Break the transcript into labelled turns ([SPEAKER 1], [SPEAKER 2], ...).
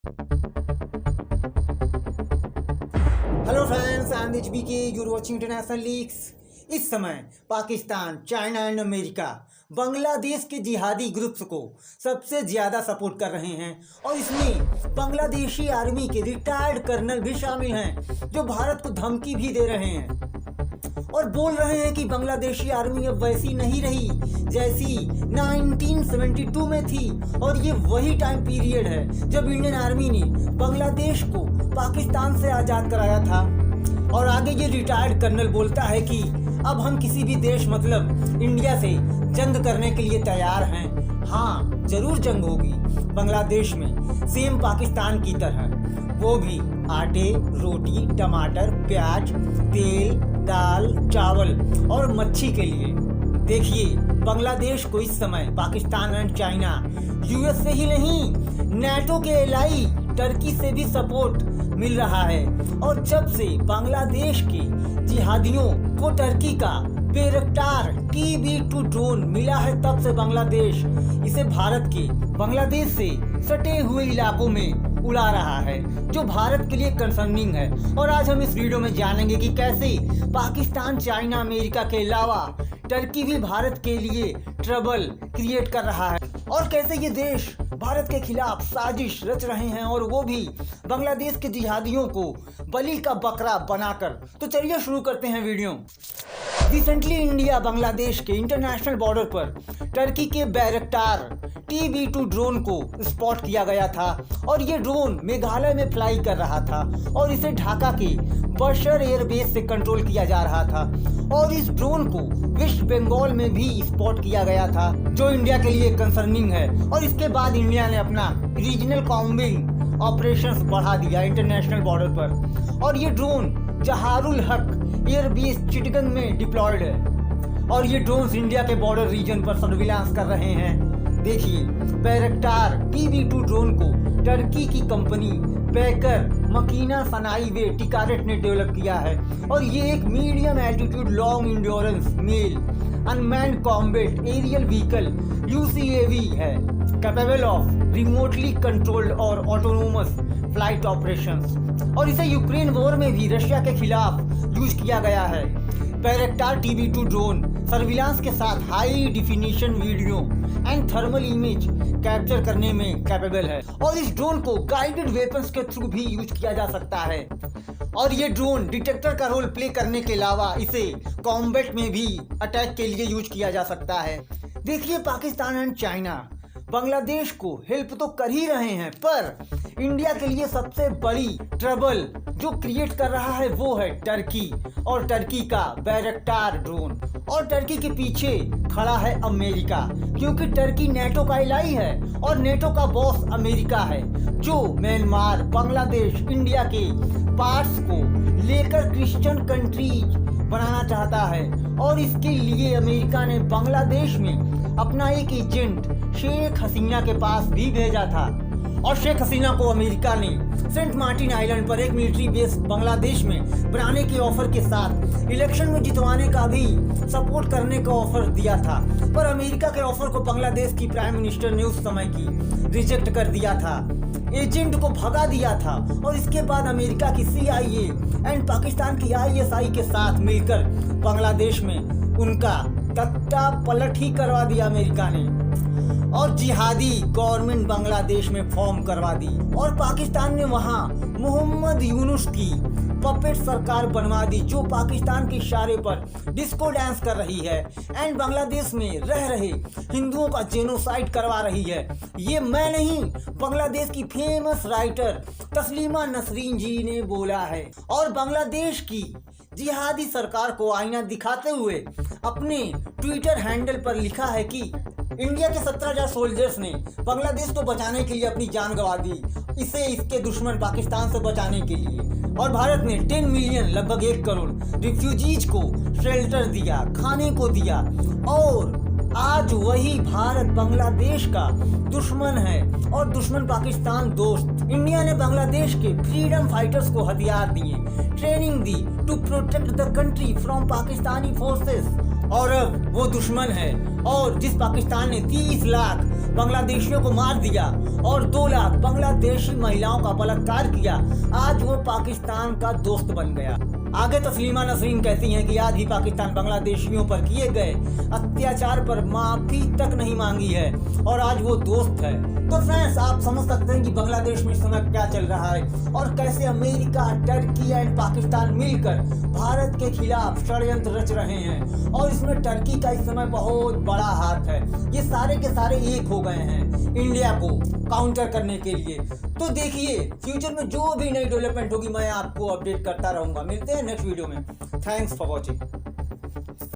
[SPEAKER 1] Hello friends, I am HBK, your watching international leagues. इस समय Pakistan, China and America Bangladesh के जिहादी ग्रुप्स को सबसे ज़्यादा सपोर्ट कर रहे हैं और इसमें बांग्लादेशी आर्मी के रिटायर्ड कर्नल भी शामिल हैं जो भारत को धमकी भी दे रहे हैं और बोल रहे हैं कि बांग्लादेशी आर्मी अब वैसी नहीं रही जैसी 1972 में थी और ये वही टाइम पीरियड है जब इंडियन आर्मी ने बांग्लादेश को पाकिस्तान से आज़ाद कराया था। और आगे ये रिटायर्ड कर्नल बोलता है कि अब हम किसी भी देश मतलब इंडिया से जंग करने के लिए तैयार हैं। हाँ, जरूर जंग होगी बांग्लादेश में, सेम पाकिस्तान की तरह, वो भी आटे, रोटी, टमाटर, प्याज, तेल, दाल, चावल और मच्छी के लिए। देखिए, बांग्लादेश को इस समय पाकिस्तान एंड चाइना, यूएस से ही नहीं, नेटो के एलाई टर्की से भी सपोर्ट मिल रहा है। और जब से बांग्लादेश के जिहादियों को टर्की का बैरक्टार TB2 ड्रोन मिला है, तब से बांग्लादेश इसे भारत के बांग्लादेश से सटे हुए इलाकों में उड़ा रहा है, जो भारत के लिए कंसर्निंग है। और आज हम इस वीडियो में जानेंगे कि कैसे पाकिस्तान, चाइना, अमेरिका के अलावा टर्की भी भारत के लिए ट्रबल क्रिएट कर रहा है और कैसे ये देश भारत के खिलाफ साजिश रच रहे हैं, और वो भी बांग्लादेश के जिहादियों को बलि का बकरा बनाकर। तो चलिए शुरू करते हैं वीडियो। रिसेंटली इंडिया बांग्लादेश के इंटरनेशनल बॉर्डर पर टर्की के बैरक्टार TB2 ड्रोन को स्पॉट किया गया था और ये ड्रोन मेघालय में फ्लाई कर रहा था और इसे ढाका के बशर एयरबेस से कंट्रोल किया जा रहा था। और इस ड्रोन को वेस्ट बंगाल में भी स्पॉट किया गया था, जो इंडिया के लिए कंसर्निंग है। और इसके बाद इंडिया ने अपना रीजनल कॉम्बिंग ऑपरेशंस बढ़ा दिया इंटरनेशनल बॉर्डर पर, और ये ड्रोन जहारुल हक एयरबेस चिटगंग में डिप्लॉयड है और ये ड्रोन्स इंडिया के बॉर्डर रीजन पर सर्विलांस कर रहे हैं। देखिए, बैरक्टार TB2 ड्रोन को टर्की की कंपनी बैकर मकीना सनाई टिकारेट ने डेवलप किया है और ये एक medium altitude long endurance MALE unmanned combat aerial vehicle UCAV है, कैपेबल ऑफ रिमोटली कंट्रोल्ड और ऑटोनोमस फ्लाइट ऑपरेशंस। और इसे यूक्रेन वॉर में भी रशिया के खिलाफ यूज किया गया है। बैरक्टार TB2 ड्रोन सर्विलांस के साथ high definition video and thermal image capture करने में कैपेबल है और इस ड्रोन को गाइडेड वेपन्स के थ्रू भी यूज किया जा सकता है। और ये ड्रोन डिटेक्टर का रोल प्ले करने के अलावा इसे कॉम्बैट में भी अटैक के लिए यूज किया जा सकता है। देखिए, पाकिस्तान एंड चाइना बांग्लादेश को हेल्प तो कर ही रहे हैं, पर इंडिया के लिए सबसे बड़ी ट्रबल जो क्रिएट कर रहा है वो है टर्की और टर्की का बैरक्टार ड्रोन। और टर्की के पीछे खड़ा है अमेरिका, क्योंकि टर्की नेटो का एलाई है और नेटो का बॉस अमेरिका है, जो म्यांमार, बांग्लादेश, इंडिया के पार्ट्स को लेकर क्रिश्चियन कंट्रीज बनाना चाहता है। और इसके लिए अमेरिका ने बांग्लादेश में अपना एक एजेंट शेख हसीना के पास भी भेजा था और शेख हसीना को अमेरिका ने सेंट मार्टिन आइलैंड पर एक मिलिट्री बेस बांग्लादेश में बनाने के ऑफर के साथ इलेक्शन में जितवाने का भी सपोर्ट करने का ऑफर दिया था। पर अमेरिका के ऑफर को बांग्लादेश की प्राइम मिनिस्टर ने उस समय की रिजेक्ट कर दिया था, एजेंट को भगा दिया था। और इसके बाद अमेरिका की CIA एंड पाकिस्तान की ISI के साथ मिलकर बांग्लादेश में उनका तख्ता पलट ही करवा दिया अमेरिका ने और जिहादी गवर्नमेंट बांग्लादेश में फॉर्म करवा दी। और पाकिस्तान ने वहां मोहम्मद यूनुस की पपेट सरकार बनवा दी, जो पाकिस्तान के इशारे पर डिस्को डांस कर रही है एंड बांग्लादेश में रह रहे हिंदुओं का जेनोसाइड करवा रही है। ये मैं नहीं, बांग्लादेश की फेमस राइटर तस्लीमा नसरीन जी ने बोला है। और बांग्लादेश की जिहादी सरकार को आईना दिखाते हुए अपने ट्विटर हैंडल पर लिखा है कि इंडिया के 17,000 सोल्जर्स ने बांग्लादेश को बचाने के लिए अपनी जान गंवा दी, इसे इसके दुश्मन पाकिस्तान से बचाने के लिए। और भारत ने 10 मिलियन, लगभग 1 करोड़ रिफ्यूजीज को शेल्टर दिया, खाने को दिया। और आज वही भारत बांग्लादेश का दुश्मन है और दुश्मन पाकिस्तान दोस्त। इंडिया ने बांग्लादेश के फ्रीडम फाइटर्स को हथियार दिए, ट्रेनिंग दी to protect the country from Pakistani forces और अब वो दुश्मन है। और जिस पाकिस्तान ने 30 लाख बांग्लादेशियों को मार दिया और 2 लाख बांग्लादेशी महिलाओं का बलात्कार किया, आज वो पाकिस्तान का दोस्त बन गया। आगे तस्लीमा नसरीन कहती हैं कि आज भी पाकिस्तान बांग्लादेशियों पर किए गए अत्याचार पर माफी तक नहीं मांगी है और आज वो दोस्त है। तो फ्रेंड्स, आप समझ सकते हैं कि बांग्लादेश में इस समय क्या चल रहा है और कैसे अमेरिका, टर्की एंड पाकिस्तान मिलकर भारत के खिलाफ षड्यंत्र रच रहे हैं और इसमें टर्की का इस समय बहुत बड़ा हाथ है। ये सारे के सारे एक हो गए हैं इंडिया को काउंटर करने के लिए। तो देखिए, फ्यूचर में जो भी नई डेवलपमेंट होगी मैं आपको अपडेट करता रहूंगा। मिलते हैं नेक्स्ट वीडियो में। Thanks for watching.